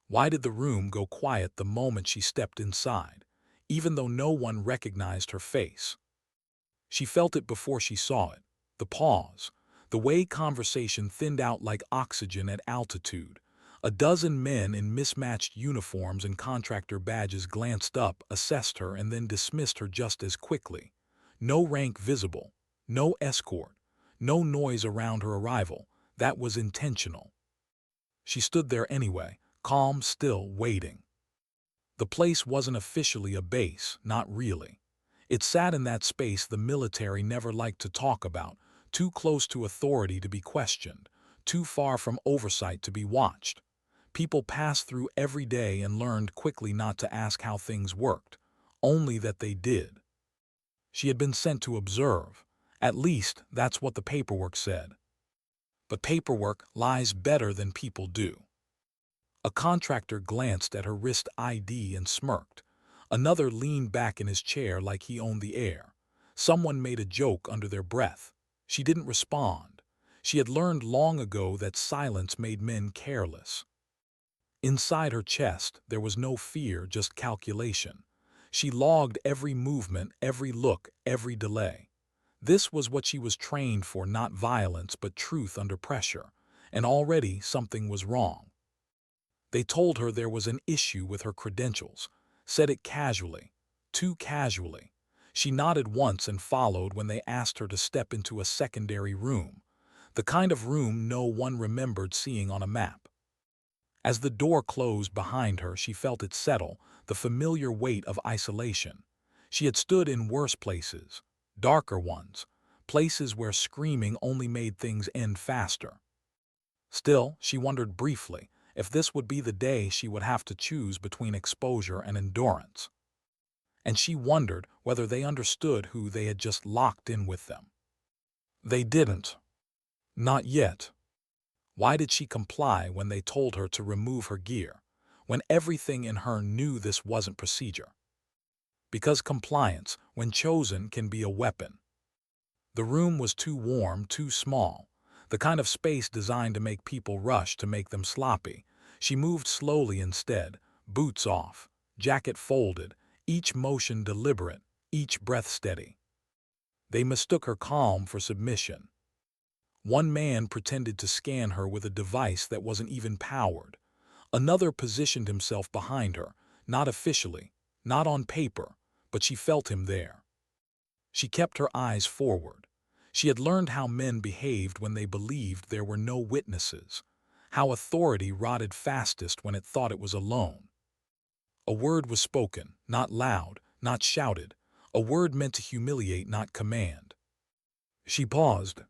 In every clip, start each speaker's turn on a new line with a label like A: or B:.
A: Why did the room go quiet the moment she stepped inside, even though no one recognized her face? She felt it before she saw it. The pause. The way conversation thinned out like oxygen at altitude. A dozen men in mismatched uniforms and contractor badges glanced up, assessed her, and then dismissed her just as quickly. No rank visible. No escort. No noise around her arrival. That was intentional. She stood there anyway, calm, still, waiting. The place wasn't officially a base, not really. It sat in that space the military never liked to talk about, too close to authority to be questioned, too far from oversight to be watched. People passed through every day and learned quickly not to ask how things worked, only that they did. She had been sent to observe. At least, that's what the paperwork said. But paperwork lies better than people do. A contractor glanced at her wrist ID and smirked. Another leaned back in his chair like he owned the air. Someone made a joke under their breath. She didn't respond. She had learned long ago that silence made men careless. Inside her chest, there was no fear, just calculation. She logged every movement, every look, every delay. This was what she was trained for, not violence, but truth under pressure. And already something was wrong. They told her there was an issue with her credentials, said it casually, too casually. She nodded once and followed when they asked her to step into a secondary room, the kind of room no one remembered seeing on a map. As the door closed behind her, she felt it settle, the familiar weight of isolation. She had stood in worse places, darker ones, places where screaming only made things end faster. Still, she wondered briefly if this would be the day she would have to choose between exposure and endurance. And she wondered whether they understood who they had just locked in with them. They didn't. Not yet. Why did she comply when they told her to remove her gear, when everything in her knew this wasn't procedure? Because compliance, when chosen, can be a weapon. The room was too warm, too small, the kind of space designed to make people rush, to make them sloppy. She moved slowly instead, boots off, jacket folded, each motion deliberate, each breath steady. They mistook her calm for submission. One man pretended to scan her with a device that wasn't even powered. Another positioned himself behind her, not officially, not on paper, but she felt him there. She kept her eyes forward. She had learned how men behaved when they believed there were no witnesses, how authority rotted fastest when it thought it was alone. A word was spoken, not loud, not shouted, a word meant to humiliate, not command. She paused.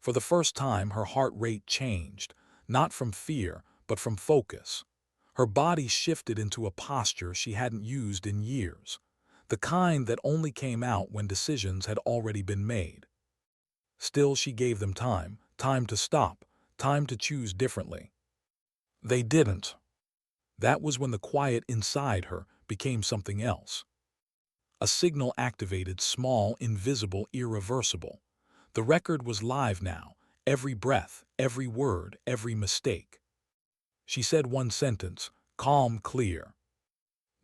A: For the first time, her heart rate changed, not from fear, but from focus. Her body shifted into a posture she hadn't used in years, the kind that only came out when decisions had already been made. Still, she gave them time, time to stop, time to choose differently. They didn't. That was when the quiet inside her became something else. A signal activated, small, invisible, irreversible. The record was live now, every breath, every word, every mistake. She said one sentence, calm, clear.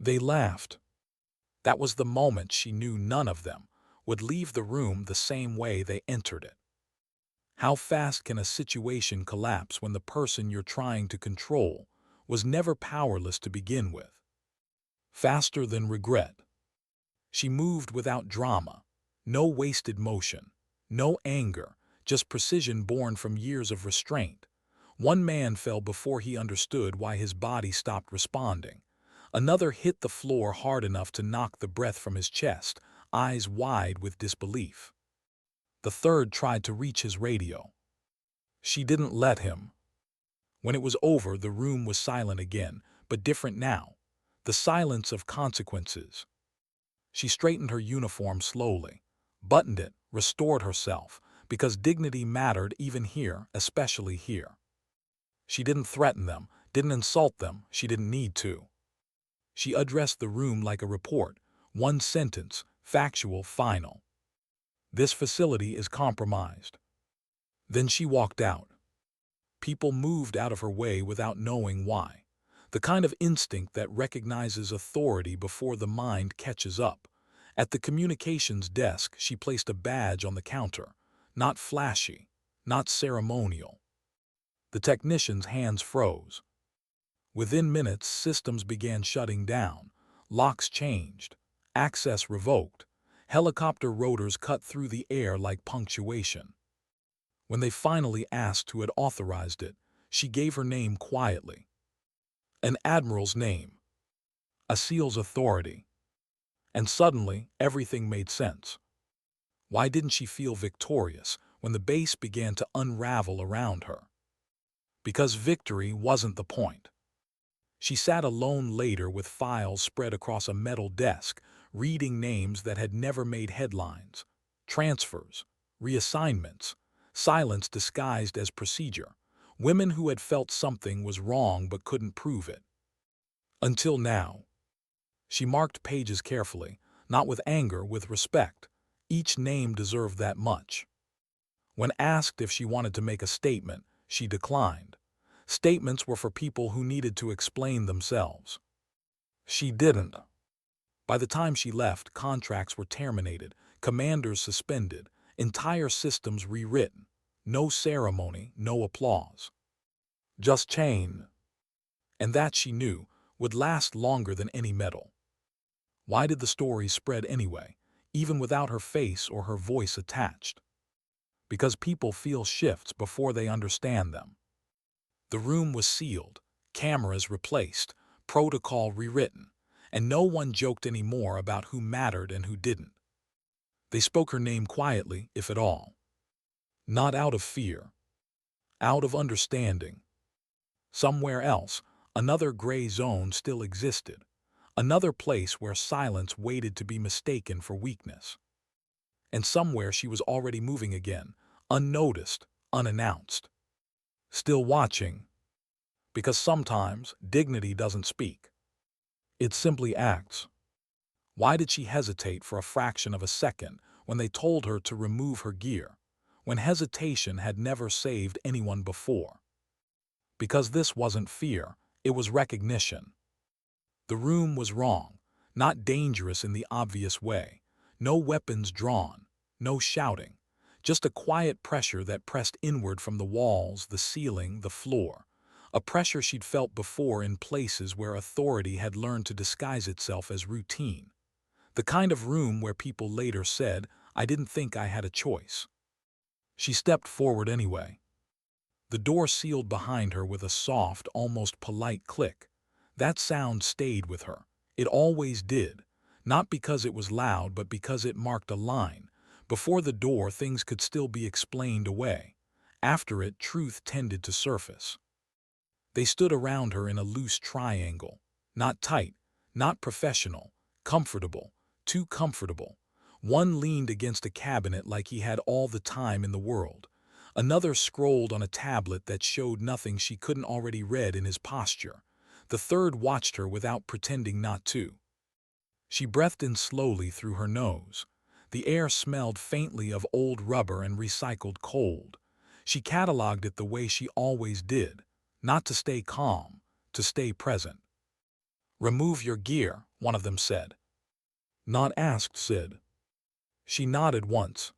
A: They laughed. That was the moment she knew none of them would leave the room the same way they entered it. How fast can a situation collapse when the person you're trying to control was never powerless to begin with? Faster than regret. She moved without drama, no wasted motion, no anger, just precision born from years of restraint. One man fell before he understood why his body stopped responding. Another hit the floor hard enough to knock the breath from his chest, eyes wide with disbelief. The third tried to reach his radio. She didn't let him. When it was over, the room was silent again, but different now. The silence of consequences. She straightened her uniform slowly, buttoned it, restored herself, because dignity mattered even here, especially here. She didn't threaten them, didn't insult them, she didn't need to. She addressed the room like a report, one sentence, factual, final. This facility is compromised. Then she walked out. People moved out of her way without knowing why. The kind of instinct that recognizes authority before the mind catches up. At the communications desk, she placed a badge on the counter. Not flashy, not ceremonial. The technician's hands froze. Within minutes, systems began shutting down. Locks changed. Access revoked. Helicopter rotors cut through the air like punctuation. When they finally asked who had authorized it, she gave her name quietly. An admiral's name. A SEAL's authority. And suddenly, everything made sense. Why didn't she feel victorious when the base began to unravel around her? Because victory wasn't the point. She sat alone later with files spread across a metal desk, reading names that had never made headlines. Transfers, reassignments, silence disguised as procedure. Women who had felt something was wrong but couldn't prove it. Until now. She marked pages carefully, not with anger, with respect. Each name deserved that much. When asked if she wanted to make a statement, she declined. Statements were for people who needed to explain themselves. She didn't. By the time she left, contracts were terminated, commanders suspended, entire systems rewritten. No ceremony, no applause. Just chain. And that, she knew, would last longer than any medal. Why did the stories spread anyway, even without her face or her voice attached? Because people feel shifts before they understand them. The room was sealed, cameras replaced, protocol rewritten, and no one joked anymore about who mattered and who didn't. They spoke her name quietly, if at all. Not out of fear. Out of understanding. Somewhere else, another gray zone still existed. Another place where silence waited to be mistaken for weakness. And somewhere she was already moving again, unnoticed, unannounced. Still watching. Because sometimes dignity doesn't speak. It simply acts. Why did she hesitate for a fraction of a second when they told her to remove her gear, when hesitation had never saved anyone before? Because this wasn't fear, it was recognition. The room was wrong, not dangerous in the obvious way. No weapons drawn, no shouting, just a quiet pressure that pressed inward from the walls, the ceiling, the floor. A pressure she'd felt before in places where authority had learned to disguise itself as routine. The kind of room where people later said, "I didn't think I had a choice." She stepped forward anyway. The door sealed behind her with a soft, almost polite click. That sound stayed with her. It always did. Not because it was loud, but because it marked a line. Before the door, things could still be explained away. After it, truth tended to surface. They stood around her in a loose triangle. Not tight, not professional, comfortable, too comfortable. One leaned against a cabinet like he had all the time in the world. Another scrolled on a tablet that showed nothing she couldn't already read in his posture. The third watched her without pretending not to. She breathed in slowly through her nose. The air smelled faintly of old rubber and recycled cold. She cataloged it the way she always did, not to stay calm, to stay present. "Remove your gear," one of them said. Not asked, Sid. She nodded once.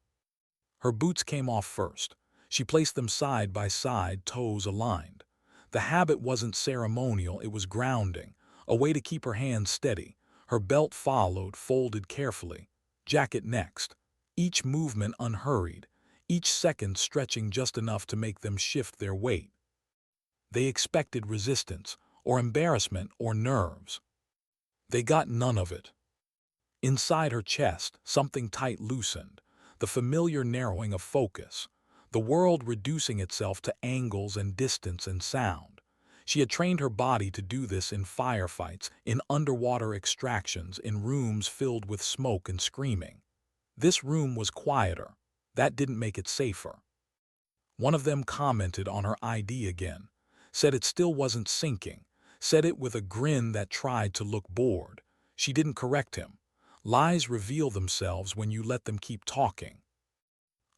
A: Her boots came off first. She placed them side by side, toes aligned. The habit wasn't ceremonial, it was grounding, a way to keep her hands steady. Her belt followed, folded carefully. Jacket next. Each movement unhurried, each second stretching just enough to make them shift their weight. They expected resistance, or embarrassment, or nerves. They got none of it. Inside her chest, something tight loosened, the familiar narrowing of focus, the world reducing itself to angles and distance and sound. She had trained her body to do this in firefights, in underwater extractions, in rooms filled with smoke and screaming. This room was quieter. That didn't make it safer. One of them commented on her ID again, said it still wasn't syncing, said it with a grin that tried to look bored. She didn't correct him. Lies reveal themselves when you let them keep talking.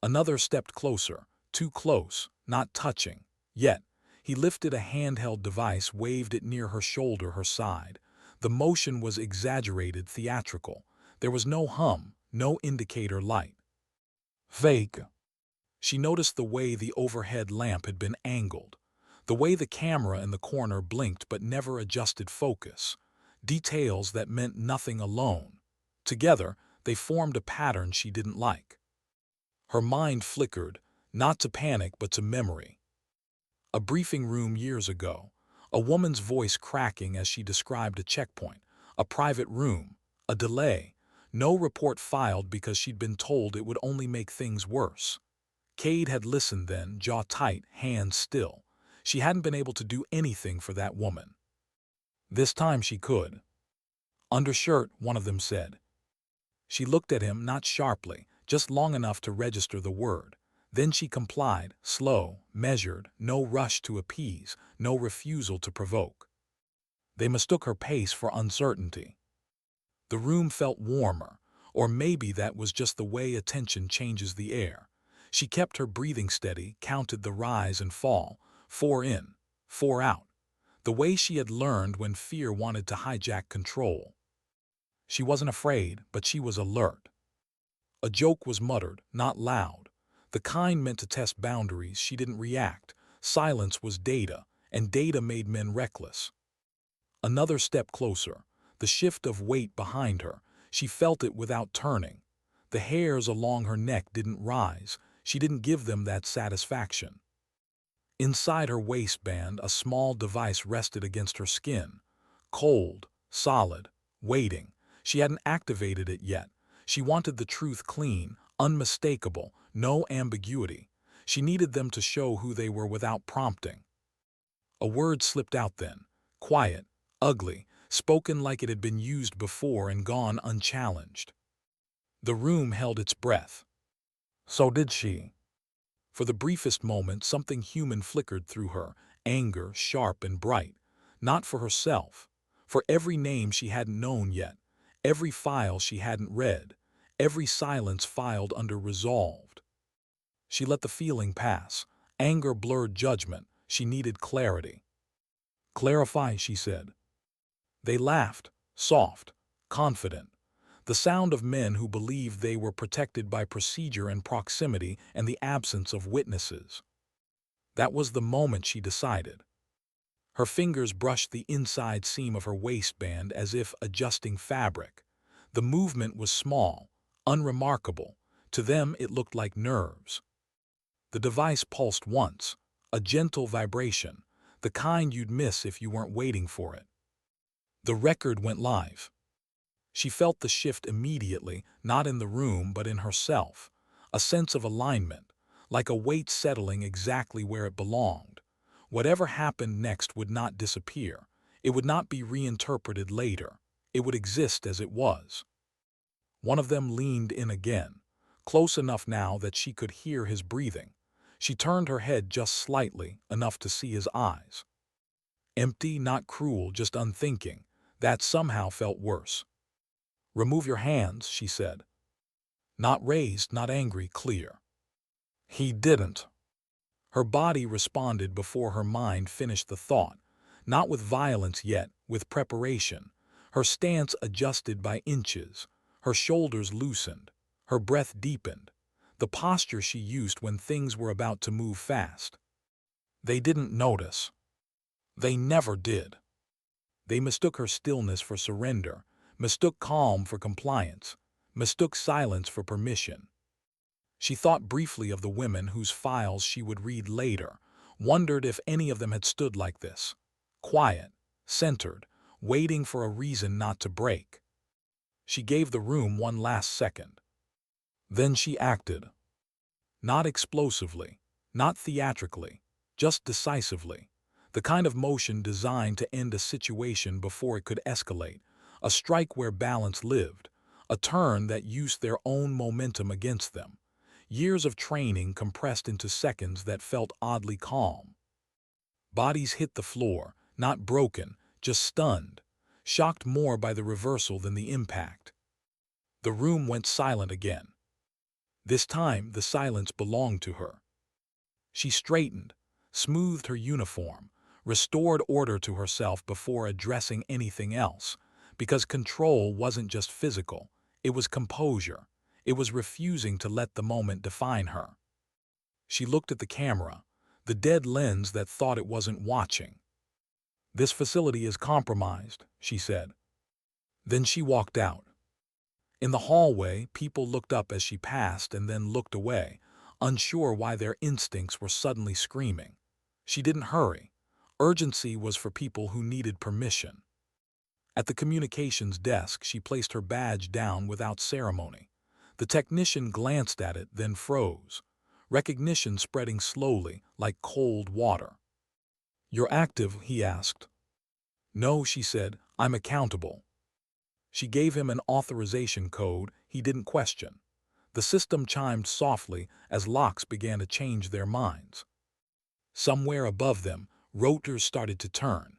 A: Another stepped closer, too close, not touching. Yet, He lifted a handheld device, waved it near her shoulder, her side. The motion was exaggerated, theatrical. There was no hum, no indicator light. Fake. She noticed the way the overhead lamp had been angled, the way the camera in the corner blinked but never adjusted focus. Details that meant nothing alone. Together, they formed a pattern she didn't like. Her mind flickered, not to panic but to memory. A briefing room years ago, a woman's voice cracking as she described a checkpoint, a private room, a delay, no report filed because she'd been told it would only make things worse. Cade had listened then, jaw tight, hands still. She hadn't been able to do anything for that woman. This time she could. Undershirt, one of them said. She looked at him, not sharply, just long enough to register the word. Then she complied, slow, measured, no rush to appease, no refusal to provoke. They mistook her pace for uncertainty. The room felt warmer, or maybe that was just the way attention changes the air. She kept her breathing steady, counted the rise and fall, 4 in, 4 out, the way she had learned when fear wanted to hijack control. She wasn't afraid, but she was alert. A joke was muttered, not loud. The kind meant to test boundaries. She didn't react. Silence was data, and data made men reckless. Another step closer, the shift of weight behind her. She felt it without turning. The hairs along her neck didn't rise. She didn't give them that satisfaction. Inside her waistband, a small device rested against her skin. Cold, solid, waiting. She hadn't activated it yet. She wanted the truth clean, unmistakable, no ambiguity. She needed them to show who they were without prompting. A word slipped out then, quiet, ugly, spoken like it had been used before and gone unchallenged. The room held its breath. So did she. For the briefest moment, something human flickered through her, anger, sharp and bright. Not for herself. For every name she hadn't known yet, every file she hadn't read, every silence filed under resolved. She let the feeling pass. Anger blurred judgment. She needed clarity. Clarify, she said. They laughed, soft, confident. The sound of men who believed they were protected by procedure and proximity and the absence of witnesses. That was the moment she decided. Her fingers brushed the inside seam of her waistband as if adjusting fabric. The movement was small, unremarkable. To them it looked like nerves. The device pulsed once, a gentle vibration, the kind you'd miss if you weren't waiting for it. The record went live. She felt the shift immediately, not in the room but in herself, a sense of alignment, like a weight settling exactly where it belonged. Whatever happened next would not disappear. It would not be reinterpreted later. It would exist as it was. One of them leaned in again, close enough now that she could hear his breathing. She turned her head just slightly, enough to see his eyes. Empty, not cruel, just unthinking. That somehow felt worse. "Remove your hands," she said. Not raised, not angry, clear. He didn't. Her body responded before her mind finished the thought, not with violence yet, with preparation. Her stance adjusted by inches, her shoulders loosened, her breath deepened, the posture she used when things were about to move fast. They didn't notice. They never did. They mistook her stillness for surrender, mistook calm for compliance, mistook silence for permission. She thought briefly of the women whose files she would read later, wondered if any of them had stood like this, quiet, centered, waiting for a reason not to break. She gave the room one last second. Then she acted. Not explosively, not theatrically, just decisively. The kind of motion designed to end a situation before it could escalate, a strike where balance lived, a turn that used their own momentum against them. Years of training compressed into seconds that felt oddly calm. Bodies hit the floor, not broken, just stunned, shocked more by the reversal than the impact. The room went silent again. This time the silence belonged to her. She straightened, smoothed her uniform, restored order to herself before addressing anything else, because control wasn't just physical, it was composure. It was refusing to let the moment define her. She looked at the camera, the dead lens that thought it wasn't watching. "This facility is compromised," she said. Then she walked out. In the hallway, people looked up as she passed and then looked away, unsure why their instincts were suddenly screaming. She didn't hurry. Urgency was for people who needed permission. At the communications desk, she placed her badge down without ceremony. The technician glanced at it, then froze, recognition spreading slowly, like cold water. "You're active?" he asked. "No," she said, "I'm accountable." She gave him an authorization code he didn't question. The system chimed softly as locks began to change their minds. Somewhere above them, rotors started to turn.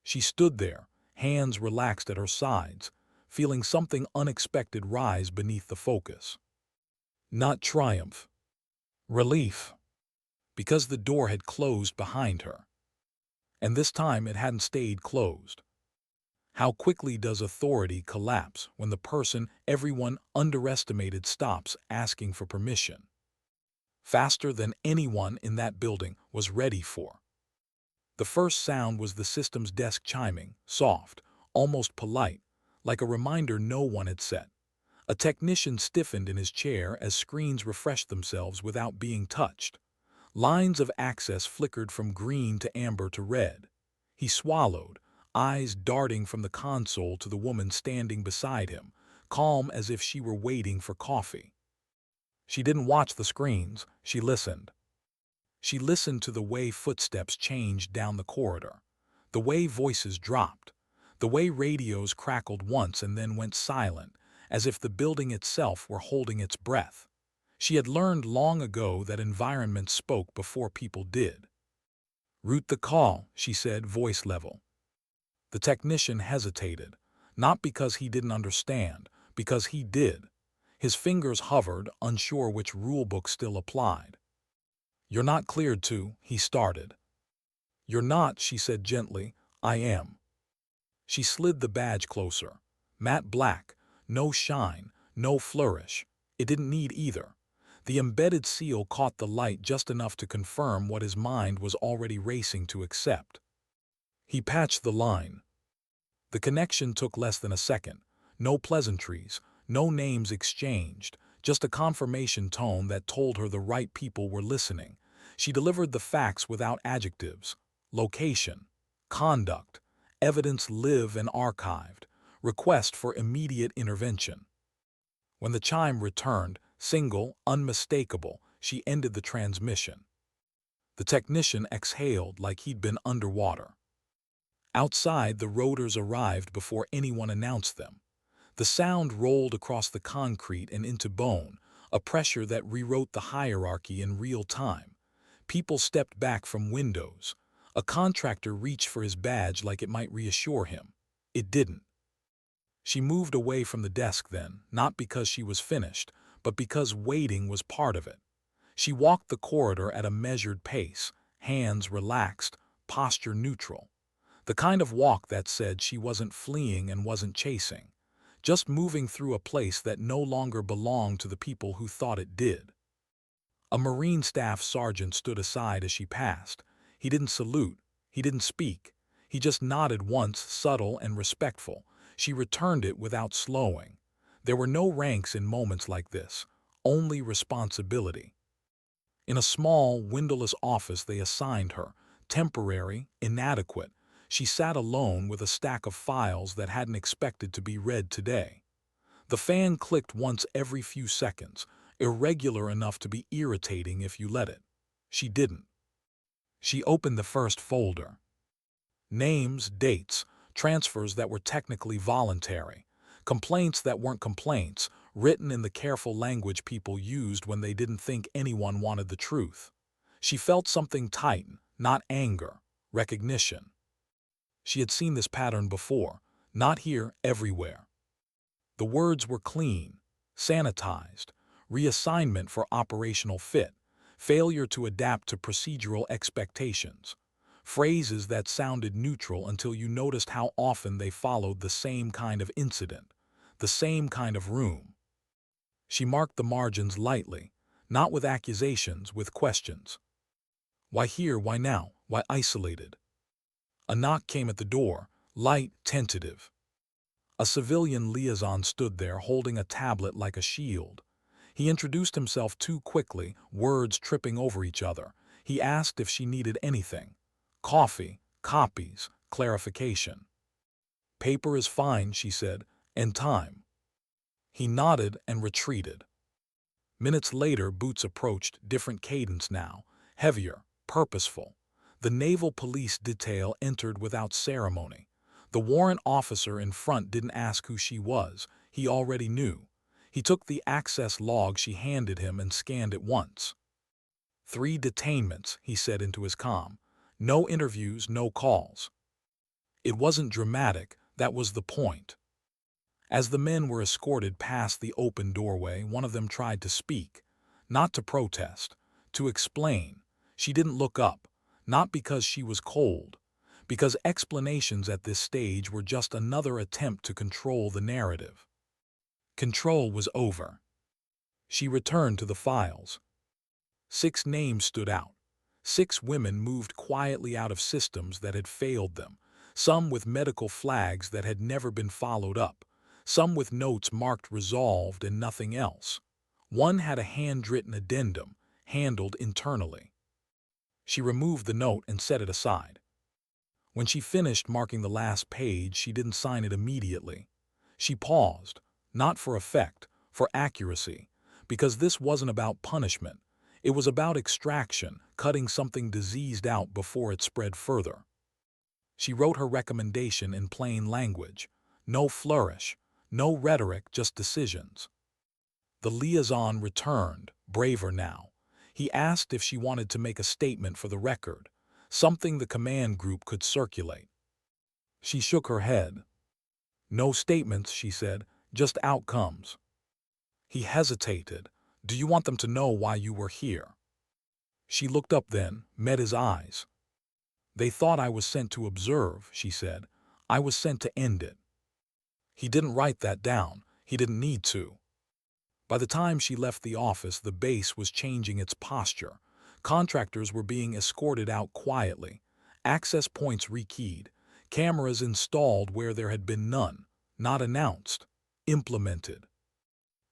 A: She stood there, hands relaxed at her sides, feeling something unexpected rise beneath the focus. Not triumph. Relief. Because the door had closed behind her. And this time it hadn't stayed closed. How quickly does authority collapse when the person everyone underestimated stops asking for permission? Faster than anyone in that building was ready for. The first sound was the system's desk chiming, soft, almost polite, like a reminder no one had set. A technician stiffened in his chair as screens refreshed themselves without being touched. Lines of access flickered from green to amber to red. He swallowed, eyes darting from the console to the woman standing beside him, calm as if she were waiting for coffee. She didn't watch the screens, she listened. She listened to the way footsteps changed down the corridor, the way voices dropped, the way radios crackled once and then went silent, as if the building itself were holding its breath. She had learned long ago that environment spoke before people did. "Route the call," she said, voice level. The technician hesitated, not because he didn't understand, because he did. His fingers hovered, unsure which rulebook still applied. "You're not cleared to," he started. "You're not," she said gently. "I am." She slid the badge closer. Matte black, no shine, no flourish. It didn't need either. The embedded seal caught the light just enough to confirm what his mind was already racing to accept. He patched the line. The connection took less than a second. No pleasantries, no names exchanged, just a confirmation tone that told her the right people were listening. She delivered the facts without adjectives. Location, conduct, evidence live and archived, request for immediate intervention. When the chime returned, single, unmistakable, she ended the transmission. The technician exhaled like he'd been underwater. Outside, the rotors arrived before anyone announced them. The sound rolled across the concrete and into bone, a pressure that rewrote the hierarchy in real time. People stepped back from windows. A contractor reached for his badge like it might reassure him. It didn't. She moved away from the desk then, not because she was finished, but because waiting was part of it. She walked the corridor at a measured pace, hands relaxed, posture neutral. The kind of walk that said she wasn't fleeing and wasn't chasing, just moving through a place that no longer belonged to the people who thought it did. A Marine staff sergeant stood aside as she passed. He didn't salute, he didn't speak. He just nodded once, subtle and respectful. She returned it without slowing. There were no ranks in moments like this, only responsibility. In a small, windowless office they assigned her, temporary, inadequate, she sat alone with a stack of files that hadn't expected to be read today. The fan clicked once every few seconds, irregular enough to be irritating if you let it. She didn't. She opened the first folder. Names, dates, transfers that were technically voluntary, complaints that weren't complaints, written in the careful language people used when they didn't think anyone wanted the truth. She felt something tighten, not anger, recognition. She had seen this pattern before, not here, everywhere. The words were clean, sanitized, reassignment for operational fit, failure to adapt to procedural expectations, phrases that sounded neutral until you noticed how often they followed the same kind of incident, the same kind of room. She marked the margins lightly, not with accusations, with questions. Why here? Why now? Why isolated? A knock came at the door, light, tentative. A civilian liaison stood there holding a tablet like a shield. He introduced himself too quickly, words tripping over each other. He asked if she needed anything. Coffee, copies, clarification. Paper is fine, she said, and time. He nodded and retreated. Minutes later, Boots approached, different cadence now, heavier, purposeful. The naval police detail entered without ceremony. The warrant officer in front didn't ask who she was. He already knew. He took the access log she handed him and scanned it once. 3 detainments, he said into his comm. No interviews, no calls. It wasn't dramatic, that was the point. As the men were escorted past the open doorway, one of them tried to speak, not to protest, to explain. She didn't look up, not because she was cold, because explanations at this stage were just another attempt to control the narrative. Control was over. She returned to the files. 6 names stood out. 6 women moved quietly out of systems that had failed them, some with medical flags that had never been followed up, some with notes marked resolved and nothing else. One had a handwritten addendum, handled internally. She removed the note and set it aside. When she finished marking the last page, she didn't sign it immediately. She paused, not for effect, for accuracy, because this wasn't about punishment. It was about extraction, cutting something diseased out before it spread further. She wrote her recommendation in plain language. No flourish, no rhetoric, just decisions. The liaison returned, braver now. He asked if she wanted to make a statement for the record, something the command group could circulate. She shook her head. No statements, she said, just outcomes. He hesitated. Do you want them to know why you were here? She looked up then, met his eyes. They thought I was sent to observe, she said. I was sent to end it. He didn't write that down. He didn't need to. By the time she left the office, the base was changing its posture. Contractors were being escorted out quietly, access points rekeyed, cameras installed where there had been none, not announced, implemented.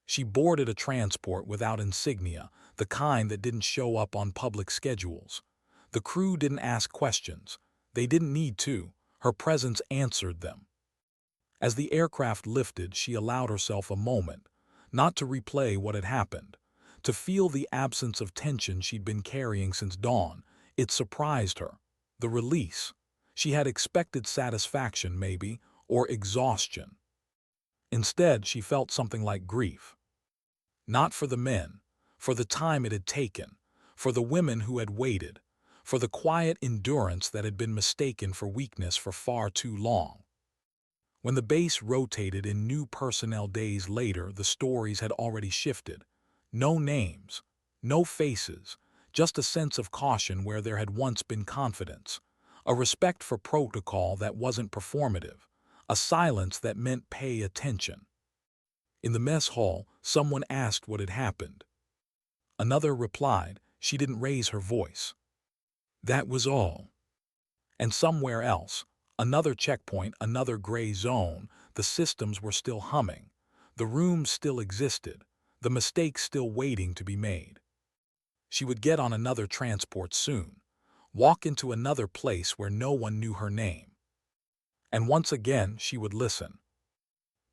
A: She boarded a transport without insignia, the kind that didn't show up on public schedules. The crew didn't ask questions. They didn't need to. Her presence answered them. As the aircraft lifted, she allowed herself a moment, not to replay what had happened, to feel the absence of tension she'd been carrying since dawn. It surprised her. The release. She had expected satisfaction, maybe, or exhaustion. Instead, she felt something like grief. Not for the men, for the time it had taken, for the women who had waited, for the quiet endurance that had been mistaken for weakness for far too long. When the base rotated in new personnel days later, the stories had already shifted. No names, no faces, just a sense of caution where there had once been confidence, a respect for protocol that wasn't performative, a silence that meant pay attention. In the mess hall, someone asked what had happened. Another replied, she didn't raise her voice. That was all. And somewhere else, another checkpoint, another gray zone, the systems were still humming. The rooms still existed, the mistakes still waiting to be made. She would get on another transport soon, walk into another place where no one knew her name. And once again, she would listen.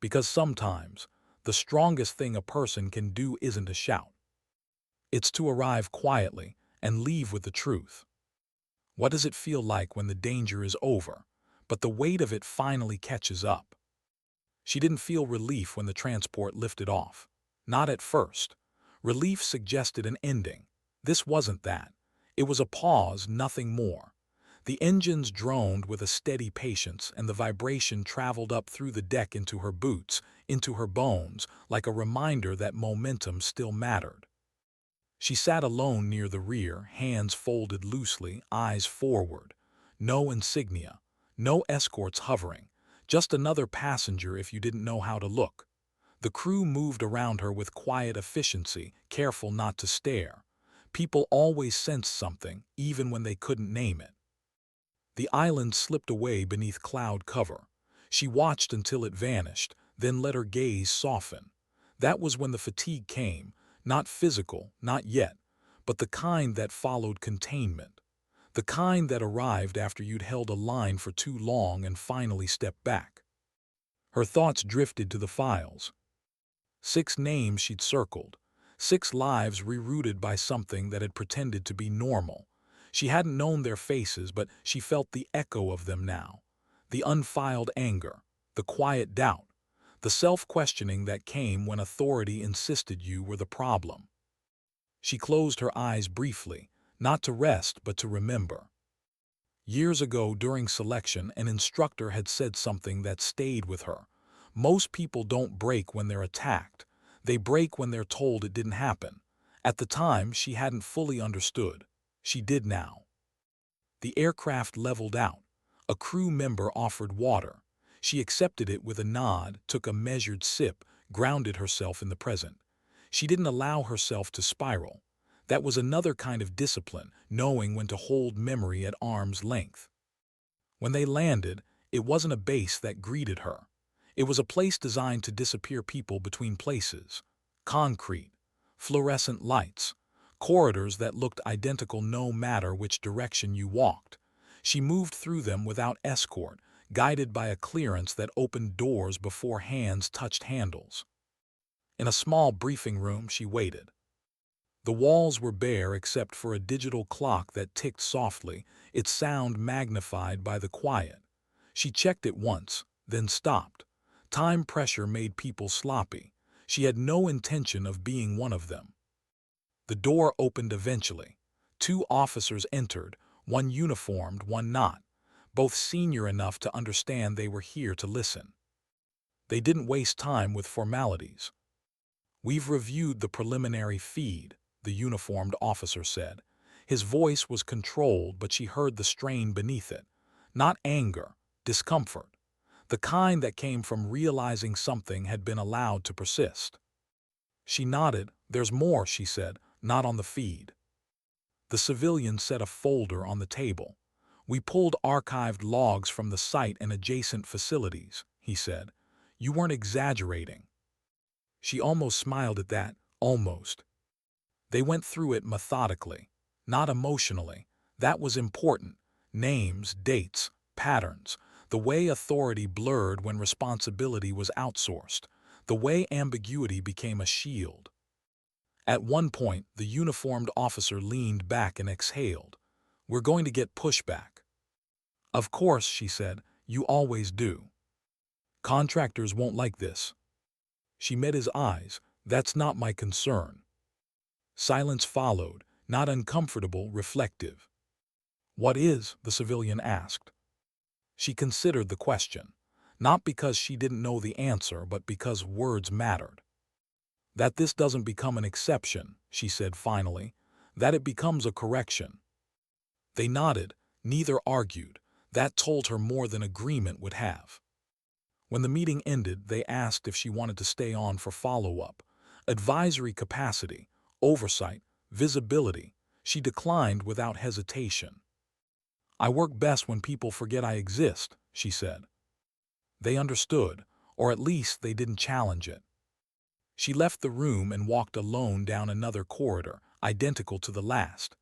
A: Because sometimes, the strongest thing a person can do isn't to shout. It's to arrive quietly and leave with the truth. What does it feel like when the danger is over, but the weight of it finally catches up? She didn't feel relief when the transport lifted off. Not at first. Relief suggested an ending. This wasn't that. It was a pause, nothing more. The engines droned with a steady patience, and the vibration traveled up through the deck into her boots, into her bones, like a reminder that momentum still mattered. She sat alone near the rear, hands folded loosely, eyes forward. No insignia, no escorts hovering, just another passenger if you didn't know how to look. The crew moved around her with quiet efficiency, careful not to stare. People always sensed something, even when they couldn't name it. The island slipped away beneath cloud cover. She watched until it vanished, then let her gaze soften. That was when the fatigue came, not physical, not yet, but the kind that followed containment. The kind that arrived after you'd held a line for too long and finally stepped back. Her thoughts drifted to the files. 6 names she'd circled. 6 lives rerouted by something that had pretended to be normal. She hadn't known their faces, but she felt the echo of them now. The unfiled anger, the quiet doubt, the self-questioning that came when authority insisted you were the problem. She closed her eyes briefly, not to rest but to remember. Years ago during selection, an instructor had said something that stayed with her. Most people don't break when they're attacked. They break when they're told it didn't happen. At the time, she hadn't fully understood. She did now. The aircraft leveled out. A crew member offered water. She accepted it with a nod, took a measured sip, grounded herself in the present. She didn't allow herself to spiral. That was another kind of discipline, knowing when to hold memory at arm's length. When they landed, it wasn't a base that greeted her. It was a place designed to disappear people between places. Concrete, fluorescent lights, corridors that looked identical no matter which direction you walked. She moved through them without escort, guided by a clearance that opened doors before hands touched handles. In a small briefing room, she waited. The walls were bare except for a digital clock that ticked softly, its sound magnified by the quiet. She checked it once, then stopped. Time pressure made people sloppy. She had no intention of being one of them. The door opened eventually. 2 officers entered, one uniformed, one not, both senior enough to understand they were here to listen. They didn't waste time with formalities. "We've reviewed the preliminary feed," the uniformed officer said. His voice was controlled, but she heard the strain beneath it. Not anger, discomfort. The kind that came from realizing something had been allowed to persist. She nodded. "There's more," she said, "not on the feed." The civilian set a folder on the table. "We pulled archived logs from the site and adjacent facilities," he said. "You weren't exaggerating." She almost smiled at that, almost. They went through it methodically, not emotionally. That was important. Names, dates, patterns, the way authority blurred when responsibility was outsourced, the way ambiguity became a shield. At one point, the uniformed officer leaned back and exhaled. "We're going to get pushback." "Of course," she said, "you always do. Contractors won't like this." She met his eyes. "That's not my concern." Silence followed, not uncomfortable, reflective. "What is?" the civilian asked. She considered the question, not because she didn't know the answer, but because words mattered. "That this doesn't become an exception," she said finally, "that it becomes a correction." They nodded, neither argued. That told her more than agreement would have. When the meeting ended, they asked if she wanted to stay on for follow-up. Advisory capacity, oversight, visibility. She declined without hesitation. "I work best when people forget I exist," she said. They understood, or at least they didn't challenge it. She left the room and walked alone down another corridor, identical to the last.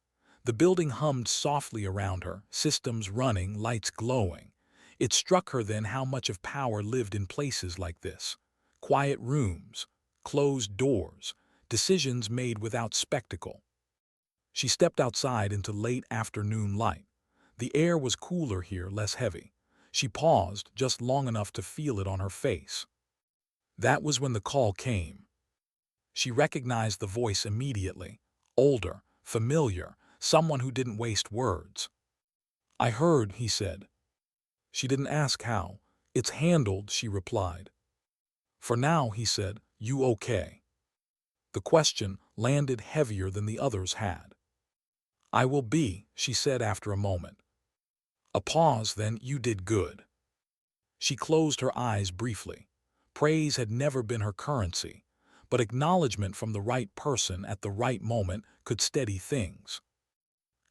A: The building hummed softly around her, systems running, lights glowing. It struck her then how much of power lived in places like this. Quiet rooms, closed doors, decisions made without spectacle. She stepped outside into late afternoon light. The air was cooler here, less heavy. She paused just long enough to feel it on her face. That was when the call came. She recognized the voice immediately. Older, familiar, someone who didn't waste words. "I heard," he said. She didn't ask how. "It's handled," she replied. "For now," he said. "You okay?" The question, landed heavier than the others had. "I will be," she said after a moment. A pause, then, "You did good." She closed her eyes briefly. Praise had never been her currency, but acknowledgement from the right person at the right moment could steady things.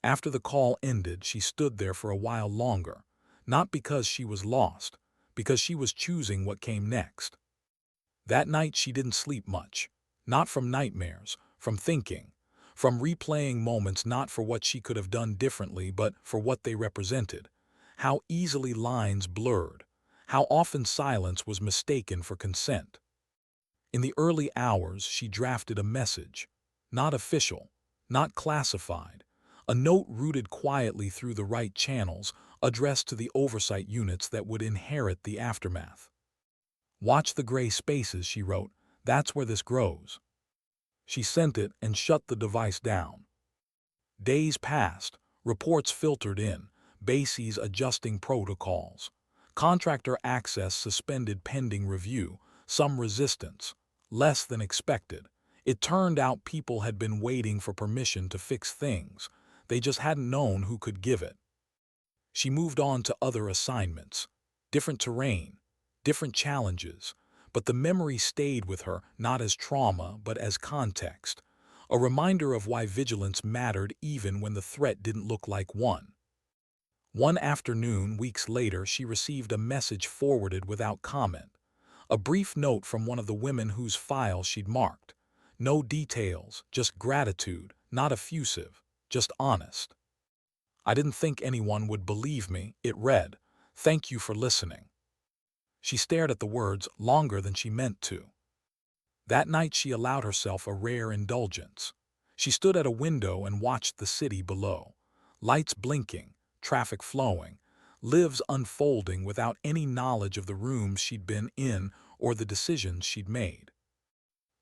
A: After the call ended, she stood there for a while longer, not because she was lost, because she was choosing what came next. That night she didn't sleep much, not from nightmares, from thinking, from replaying moments not for what she could have done differently but for what they represented, how easily lines blurred, how often silence was mistaken for consent. In the early hours she drafted a message, not official, not classified, a note rooted quietly through the right channels, addressed to the oversight units that would inherit the aftermath. "Watch the gray spaces," she wrote. "That's where this grows." She sent it and shut the device down. Days passed, reports filtered in, bases adjusting protocols. Contractor access suspended pending review, some resistance, less than expected. It turned out people had been waiting for permission to fix things. They just hadn't known who could give it. She moved on to other assignments, different terrain, different challenges, but the memory stayed with her not as trauma but as context, a reminder of why vigilance mattered even when the threat didn't look like one. One afternoon, weeks later, she received a message forwarded without comment, a brief note from one of the women whose file she'd marked. No details, just gratitude, not effusive, just honest. "I didn't think anyone would believe me," it read. "Thank you for listening." She stared at the words longer than she meant to. That night she allowed herself a rare indulgence. She stood at a window and watched the city below. Lights blinking, traffic flowing, lives unfolding without any knowledge of the rooms she'd been in or the decisions she'd made.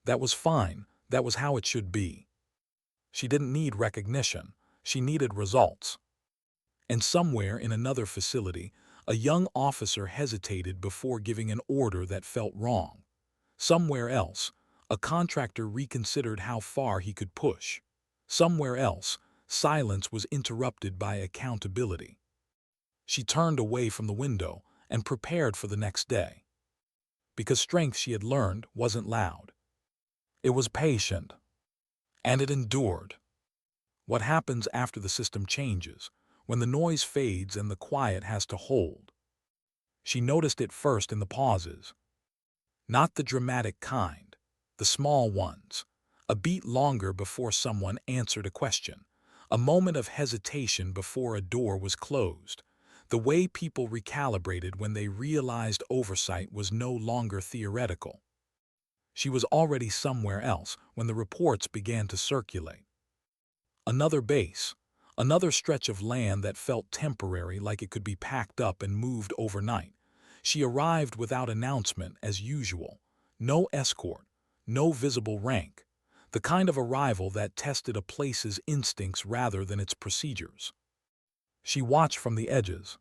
A: That was fine. That was how it should be. She didn't need recognition. She needed results. And somewhere in another facility, a young officer hesitated before giving an order that felt wrong. Somewhere else, a contractor reconsidered how far he could push. Somewhere else, silence was interrupted by accountability. She turned away from the window and prepared for the next day. Because strength, she had learned, wasn't loud. It was patient. And it endured. What happens after the system changes, when the noise fades and the quiet has to hold? She noticed it first in the pauses. Not the dramatic kind, the small ones. A beat longer before someone answered a question. A moment of hesitation before a door was closed. The way people recalibrated when they realized oversight was no longer theoretical. She was already somewhere else when the reports began to circulate. Another base, another stretch of land that felt temporary, like it could be packed up and moved overnight. She arrived without announcement as usual. No escort, no visible rank. The kind of arrival that tested a place's instincts rather than its procedures. She watched from the edges.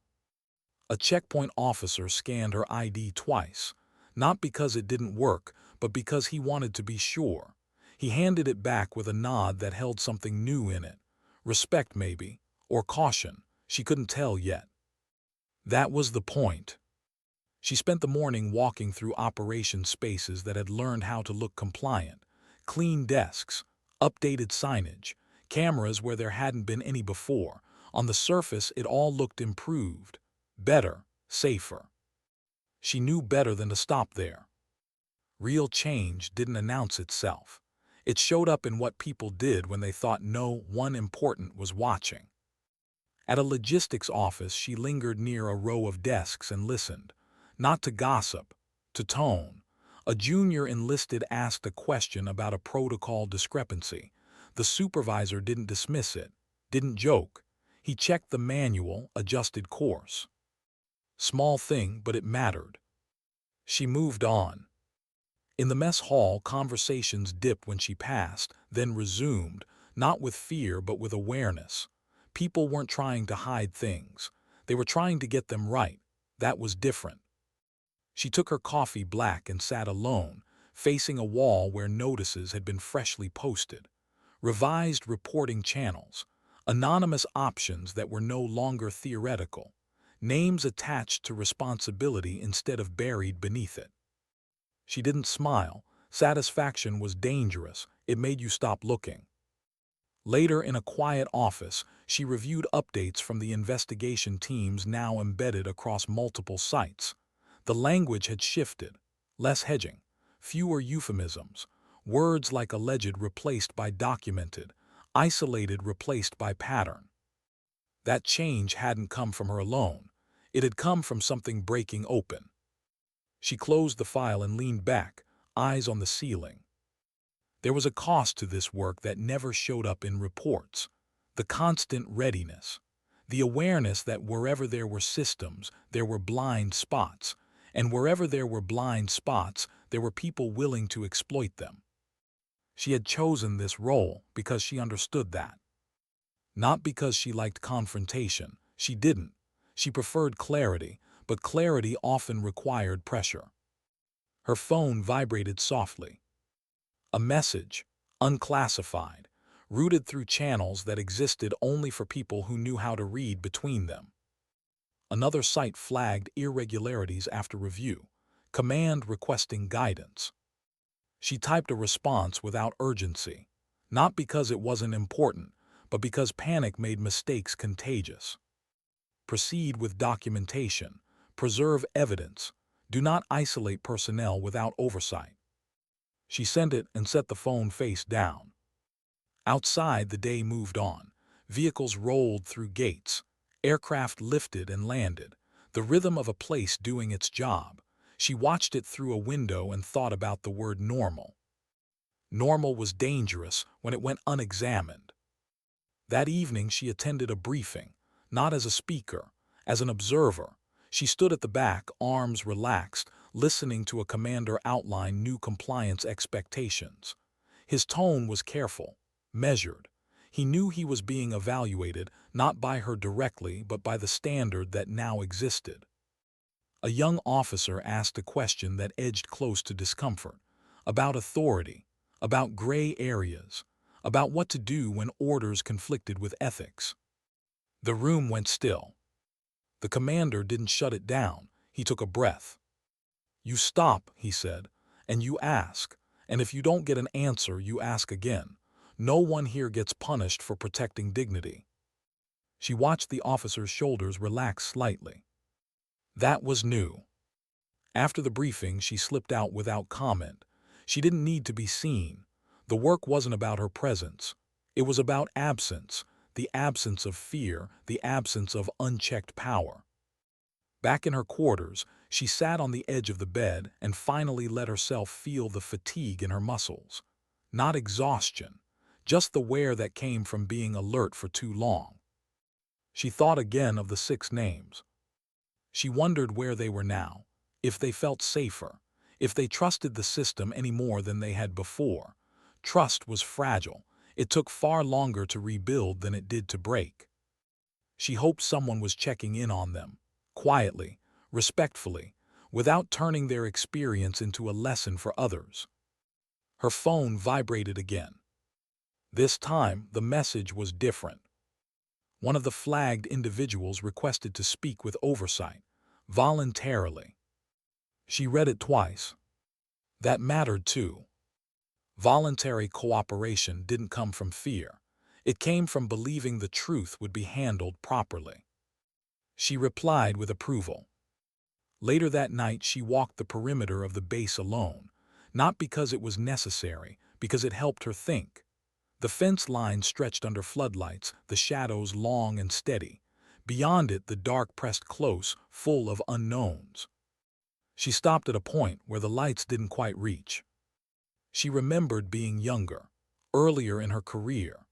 A: A checkpoint officer scanned her ID twice, not because it didn't work, but because he wanted to be sure. He handed it back with a nod that held something new in it. Respect, maybe, or caution. She couldn't tell yet. That was the point. She spent the morning walking through operation spaces that had learned how to look compliant. Clean desks, updated signage, cameras where there hadn't been any before. On the surface, it all looked improved. Better, safer. She knew better than to stop there. Real change didn't announce itself. It showed up in what people did when they thought no one important was watching. At a logistics office, she lingered near a row of desks and listened. Not to gossip, to tone. A junior enlisted asked a question about a protocol discrepancy. The supervisor didn't dismiss it, didn't joke. He checked the manual, adjusted course. Small thing, but it mattered. She moved on. In the mess hall, conversations dipped when she passed, then resumed, not with fear but with awareness. People weren't trying to hide things. They were trying to get them right. That was different. She took her coffee black and sat alone, facing a wall where notices had been freshly posted. revised reporting channels, anonymous options that were no longer theoretical, names attached to responsibility instead of buried beneath it. She didn't smile. Satisfaction was dangerous. It made you stop looking. Later, in a quiet office, she reviewed updates from the investigation teams now embedded across multiple sites. The language had shifted. Less hedging, fewer euphemisms, words like alleged replaced by documented, isolated replaced by pattern. That change hadn't come from her alone. It had come from something breaking open. She closed the file and leaned back, eyes on the ceiling. There was a cost to this work that never showed up in reports. The constant readiness. The awareness that wherever there were systems, there were blind spots. And wherever there were blind spots, there were people willing to exploit them. She had chosen this role because she understood that. Not because she liked confrontation. She didn't. She preferred clarity, but clarity often required pressure. Her phone vibrated softly. A message, unclassified, routed through channels that existed only for people who knew how to read between them. Another site flagged irregularities after review, command requesting guidance. She typed a response without urgency, not because it wasn't important, but because panic made mistakes contagious. Proceed with documentation, preserve evidence, do not isolate personnel without oversight. She sent it and set the phone face down. Outside, the day moved on. Vehicles rolled through gates. Aircraft lifted and landed. The rhythm of a place doing its job. She watched it through a window and thought about the word normal. Normal was dangerous when it went unexamined. That evening she attended a briefing, not as a speaker, as an observer. She stood at the back, arms relaxed, listening to a commander outline new compliance expectations. His tone was careful, measured. He knew he was being evaluated not by her directly but by the standard that now existed. A young officer asked a question that edged close to discomfort, about authority, about gray areas, about what to do when orders conflicted with ethics. The room went still. The commander didn't shut it down. He took a breath. "You stop," he said, "and you ask. And if you don't get an answer, you ask again. No one here gets punished for protecting dignity." She watched the officer's shoulders relax slightly. That was new. After the briefing, she slipped out without comment. She didn't need to be seen. The work wasn't about her presence. It was about absence, the absence of fear, the absence of unchecked power. Back in her quarters, she sat on the edge of the bed and finally let herself feel the fatigue in her muscles. Not exhaustion, just the wear that came from being alert for too long. She thought again of the 6 names. She wondered where they were now, if they felt safer, if they trusted the system any more than they had before. Trust was fragile. It took far longer to rebuild than it did to break. She hoped someone was checking in on them, quietly, respectfully, without turning their experience into a lesson for others. Her phone vibrated again. This time, the message was different. One of the flagged individuals requested to speak with oversight, voluntarily. She read it twice. That mattered too. Voluntary cooperation didn't come from fear. It came from believing the truth would be handled properly. She replied with approval. Later that night, she walked the perimeter of the base alone, not because it was necessary, because it helped her think. The fence line stretched under floodlights, the shadows long and steady. Beyond it, the dark pressed close, full of unknowns. She stopped at a point where the lights didn't quite reach. She remembered being younger, earlier in her career,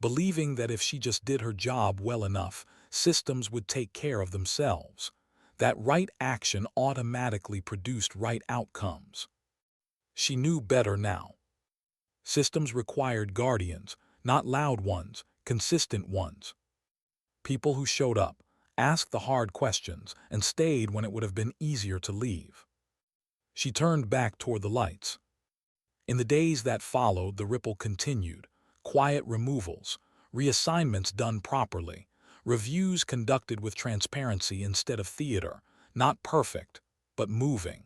A: believing that if she just did her job well enough, systems would take care of themselves. That right action automatically produced right outcomes. She knew better now. Systems required guardians, not loud ones, consistent ones. People who showed up, asked the hard questions, and stayed when it would have been easier to leave. She turned back toward the lights. In the days that followed, the ripple continued. quiet removals, reassignments done properly, reviews conducted with transparency instead of theater, not perfect, but moving.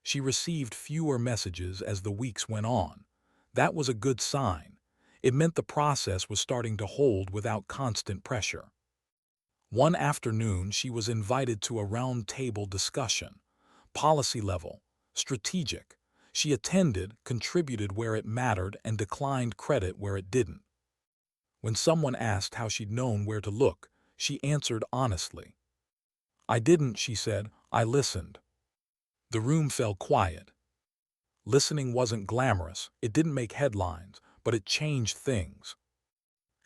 A: She received fewer messages as the weeks went on. That was a good sign. It meant the process was starting to hold without constant pressure. One afternoon, she was invited to a round-table discussion. Policy level, strategic. She attended, contributed where it mattered, and declined credit where it didn't. When someone asked how she'd known where to look, she answered honestly. "I didn't," she said. "I listened." The room fell quiet. Listening wasn't glamorous, it didn't make headlines, but it changed things.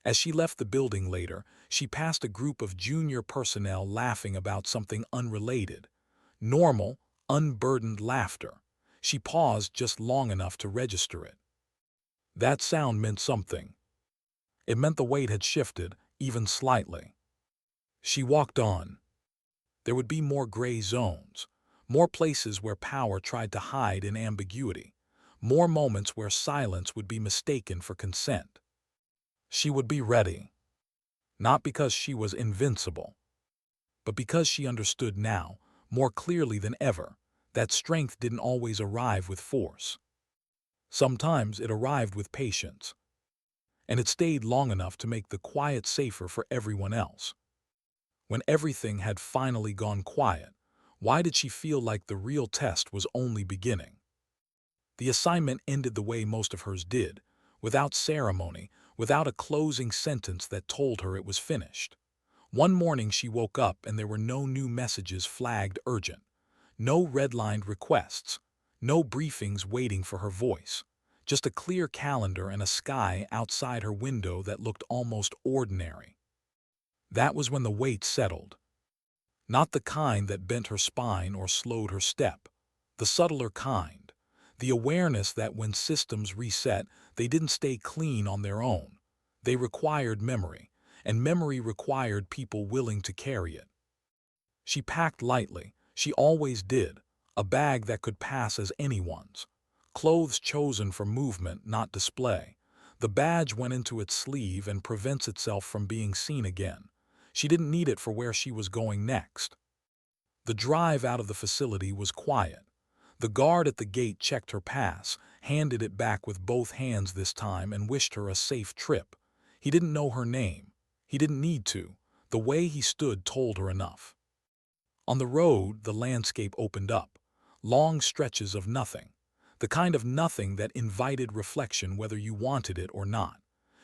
A: As she left the building later, she passed a group of junior personnel laughing about something unrelated. Normal, unburdened laughter. She paused just long enough to register it. That sound meant something. It meant the weight had shifted, even slightly. She walked on. There would be more gray zones, more places where power tried to hide in ambiguity, more moments where silence would be mistaken for consent. She would be ready, not because she was invincible, but because she understood now, more clearly than ever, that strength didn't always arrive with force. Sometimes it arrived with patience, and it stayed long enough to make the quiet safer for everyone else. When everything had finally gone quiet, why did she feel like the real test was only beginning? The assignment ended the way most of hers did, without ceremony, without a closing sentence that told her it was finished. One morning she woke up and there were no new messages flagged urgent, no redlined requests, no briefings waiting for her voice, just a clear calendar and a sky outside her window that looked almost ordinary. That was when the weight settled. Not the kind that bent her spine or slowed her step, the subtler kind, the awareness that when systems reset, they didn't stay clean on their own. They required memory, and memory required people willing to carry it. She packed lightly, she always did, a bag that could pass as anyone's. Clothes chosen for movement, not display. The badge went into its sleeve and prevents itself from being seen again. She didn't need it for where she was going next. The drive out of the facility was quiet. The guard at the gate checked her pass, handed it back with both hands this time, and wished her a safe trip. He didn't know her name. He didn't need to. The way he stood told her enough. On the road, the landscape opened up. Long stretches of nothing. The kind of nothing that invited reflection whether you wanted it or not.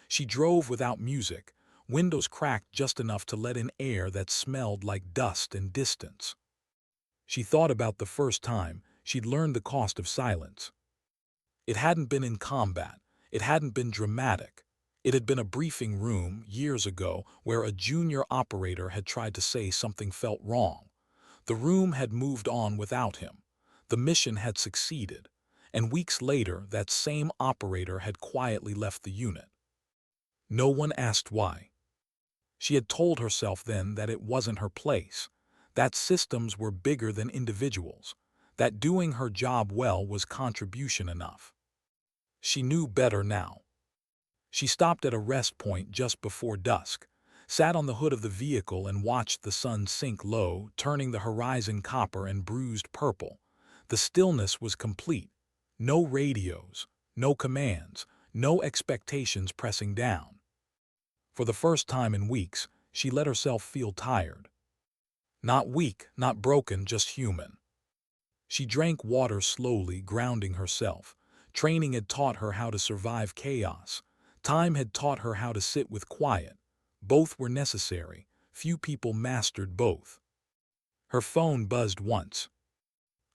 A: She drove without music, windows cracked just enough to let in air that smelled like dust and distance. She thought about the first time she'd learned the cost of silence. It hadn't been in combat. It hadn't been dramatic. It had been a briefing room years ago where a junior operator had tried to say something felt wrong. The room had moved on without him. The mission had succeeded. And weeks later, that same operator had quietly left the unit. No one asked why. She had told herself then that it wasn't her place, that systems were bigger than individuals, that doing her job well was contribution enough. She knew better now. She stopped at a rest point just before dusk, sat on the hood of the vehicle and watched the sun sink low, turning the horizon copper and bruised purple. The stillness was complete. No radios, no commands, no expectations pressing down. For the first time in weeks, she let herself feel tired. Not weak, not broken, just human. She drank water slowly, grounding herself. Training had taught her how to survive chaos. Time had taught her how to sit with quiet. Both were necessary. Few people mastered both. Her phone buzzed once.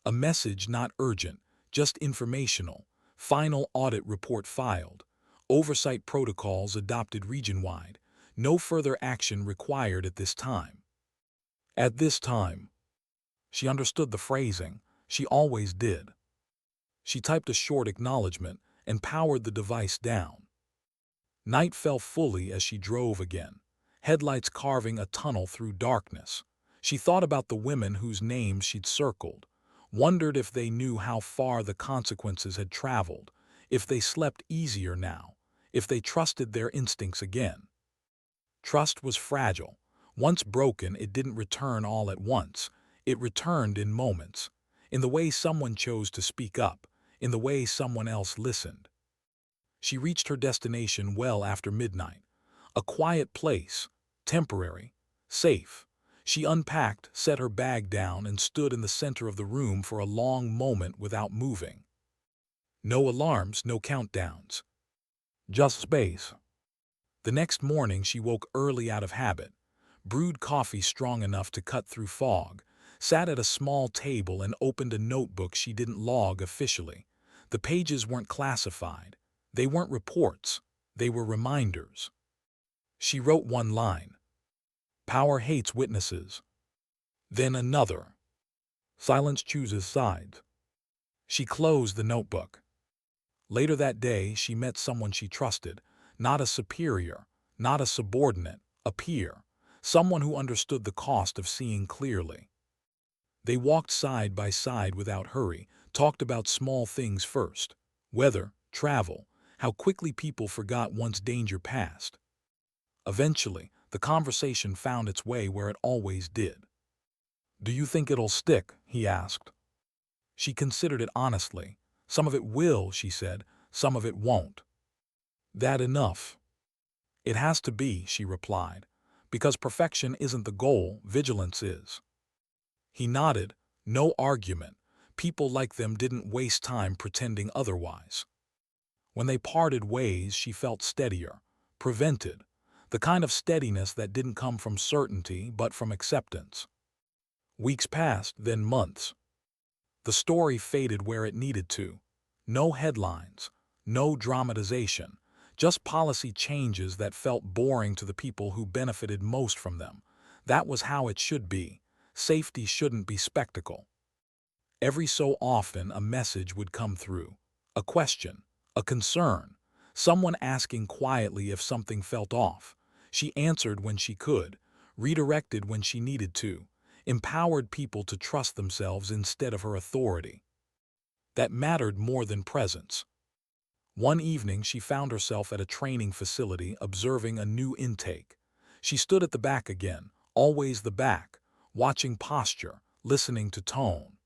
A: A message not urgent, just informational. Final audit report filed. Oversight protocols adopted region-wide. No further action required at this time. At this time. She understood the phrasing. She always did. She typed a short acknowledgement and powered the device down. Night fell fully as she drove again, headlights carving a tunnel through darkness. She thought about the women whose names she'd circled, wondered if they knew how far the consequences had traveled, if they slept easier now, if they trusted their instincts again. Trust was fragile. Once broken, it didn't return all at once. It returned in moments, in the way someone chose to speak up, in the way someone else listened. She reached her destination well after midnight. A quiet place, temporary, safe. She unpacked, set her bag down, and stood in the center of the room for a long moment without moving. No alarms, no countdowns. Just space. The next morning she woke early out of habit, brewed coffee strong enough to cut through fog, sat at a small table and opened a notebook she didn't log officially. The pages weren't classified. They weren't reports. They were reminders. She wrote one line. Power hates witnesses. Then another. Silence chooses sides. She closed the notebook. Later that day, she met someone she trusted, not a superior, not a subordinate, a peer, someone who understood the cost of seeing clearly. They walked side by side without hurry, talked about small things first, weather, travel, how quickly people forgot once danger passed. Eventually, the conversation found its way where it always did. "Do you think it'll stick?" he asked. She considered it honestly. "Some of it will," she said, "some of it won't." "That enough?" "It has to be," she replied, "because perfection isn't the goal, vigilance is." He nodded. No argument. People like them didn't waste time pretending otherwise. When they parted ways, she felt steadier, prevented, the kind of steadiness that didn't come from certainty but from acceptance. Weeks passed, then months. The story faded where it needed to. No headlines, no dramatization, just policy changes that felt boring to the people who benefited most from them. That was how it should be. Safety shouldn't be spectacle. Every so often a message would come through. A question, a concern, someone asking quietly if something felt off. She answered when she could, redirected when she needed to, empowered people to trust themselves instead of her authority. That mattered more than presence. One evening she found herself at a training facility observing a new intake. She stood at the back again, always the back, watching posture, listening to tone.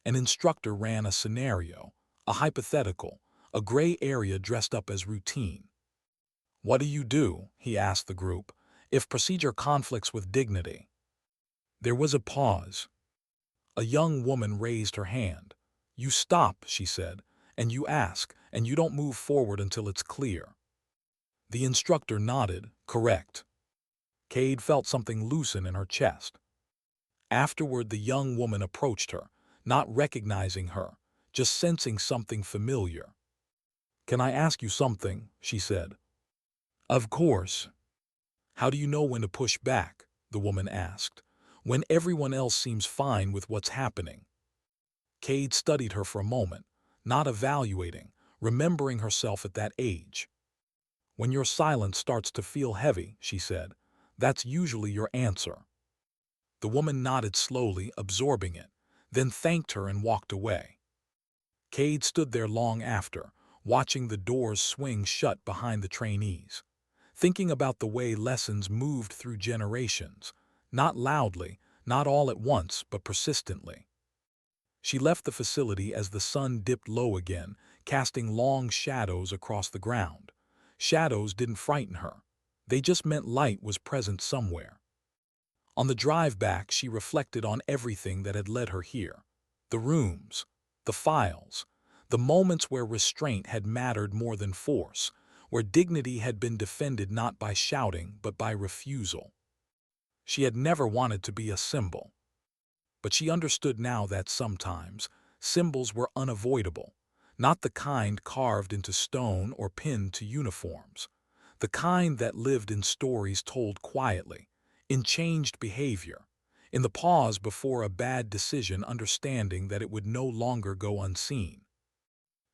A: An instructor ran a scenario, a hypothetical, a gray area dressed up as routine. "What do you do," he asked the group, "if procedure conflicts with dignity?" There was a pause. A young woman raised her hand. "You stop," she said, "and you ask, and you don't move forward until it's clear." The instructor nodded, correct. Cade felt something loosen in her chest. Afterward, the young woman approached her, not recognizing her, just sensing something familiar. "Can I ask you something?" she said. "Of course." "How do you know when to push back?" the woman asked. "When everyone else seems fine with what's happening." Cade studied her for a moment, not evaluating, remembering herself at that age. "When your silence starts to feel heavy," she said, "that's usually your answer." The woman nodded slowly, absorbing it, then thanked her and walked away. Cade stood there long after, watching the doors swing shut behind the trainees, thinking about the way lessons moved through generations, not loudly, not all at once, but persistently. She left the facility as the sun dipped low again, casting long shadows across the ground. Shadows didn't frighten her. They just meant light was present somewhere. On the drive back, she reflected on everything that had led her here. The rooms, the files, the moments where restraint had mattered more than force, where dignity had been defended not by shouting but by refusal. She had never wanted to be a symbol. But she understood now that sometimes symbols were unavoidable, not the kind carved into stone or pinned to uniforms, the kind that lived in stories told quietly, in changed behavior, in the pause before a bad decision, understanding that it would no longer go unseen.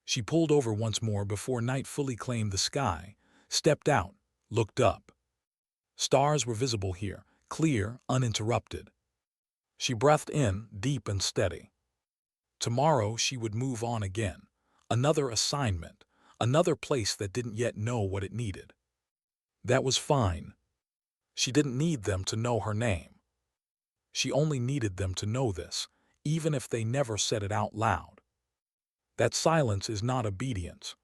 A: She pulled over once more before night fully claimed the sky, stepped out, looked up. Stars were visible here, clear, uninterrupted. She breathed in, deep and steady. Tomorrow she would move on again. Another assignment, another place that didn't yet know what it needed. That was fine. She didn't need them to know her name. She only needed them to know this, even if they never said it out loud. That silence is not obedience.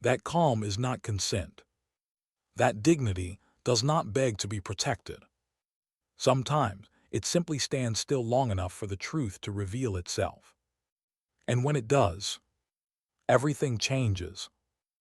A: That calm is not consent. That dignity does not beg to be protected. Sometimes it simply stands still long enough for the truth to reveal itself. And when it does, everything changes.